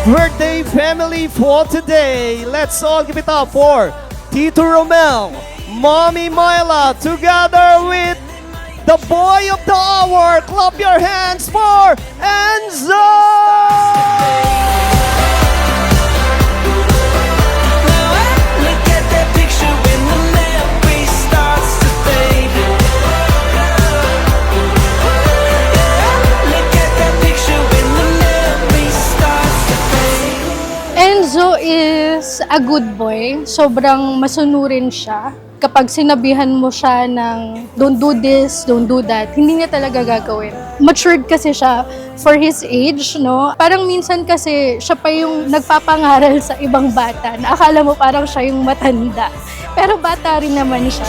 Birthday family for today. Let's all give it up for Tito Romel, Mommy Myla, together with the boy of the hour. Clap your hands for Enzo! Enzo is a good boy. Sobrang masunurin siya. Kapag sinabihan mo siya ng don't do this, don't do that, hindi niya talaga gagawin. Matured kasi siya for his age, no? Parang minsan kasi siya pa yung nagpapangaral sa ibang bata na akala mo parang siya yung matanda. Pero bata rin naman siya.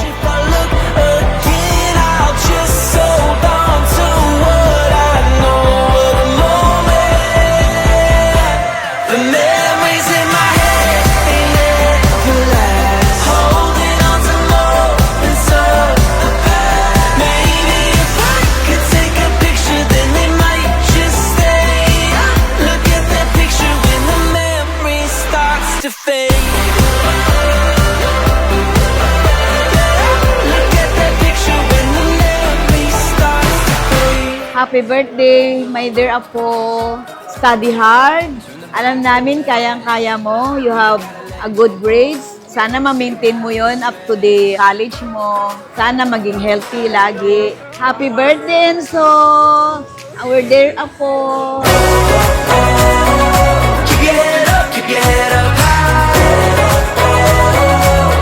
Happy birthday, my dear Apo. Study hard. Alam namin, kayang-kaya mo. You have a good grades. Sana ma-maintain mo yon up to the college mo. Sana maging healthy lagi. Happy birthday, Enzo! Our dear Apo. Keep your head up, keep your head up high.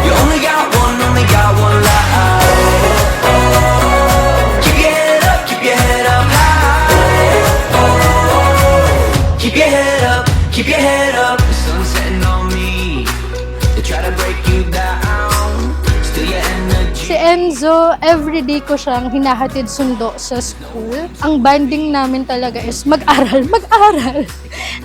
You only got one life. Keep your head up, keep your head up high. Keep your head up, keep your head up. The sun's setting on me. They try to break you down. Still your energy. Si Enzo, everyday ko siyang hinahatid sundo sa school. Ang banding namin talaga is mag-aral, mag-aral.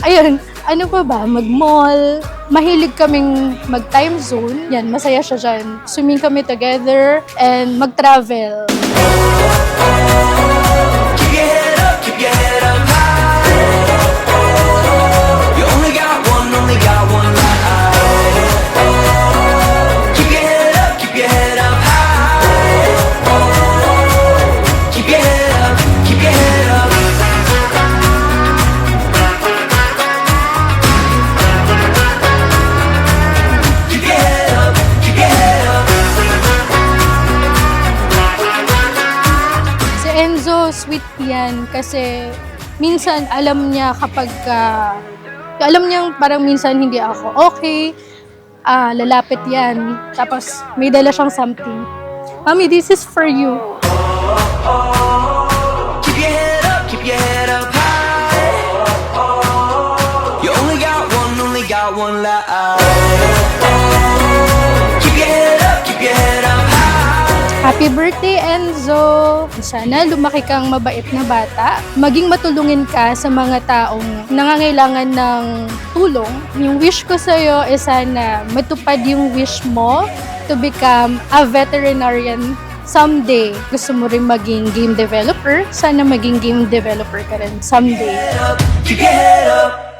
Ayun, ano pa ba? Mag-mall. Mahilig kaming mag-time zone. Yan, masaya siya dyan. Swimming kami together and mag-travel. Keep your head up, keep your head up high. You only got one life. Keep your head up, keep your head up high. Keep your head up, keep your head up. Keep your head up, keep your head up. Si Enzo, sweet yan kasi minsan alam niya kapag alam niyang parang minsan hindi ako okay, lalapit yan. Tapos may dala siyang something. Mami, this is for you. Keep your head up, keep your head up high. You only got one life. Keep your head up, keep your head up high. Happy birthday, Enzo! Sana lumaki kang mabait na bata. Maging matulungin ka sa mga taong nangangailangan ng tulong. Yung wish ko sa'yo is sana matupad yung wish mo to become a veterinarian someday. Gusto mo rin maging game developer? Sana maging game developer ka rin someday. Keep your head up.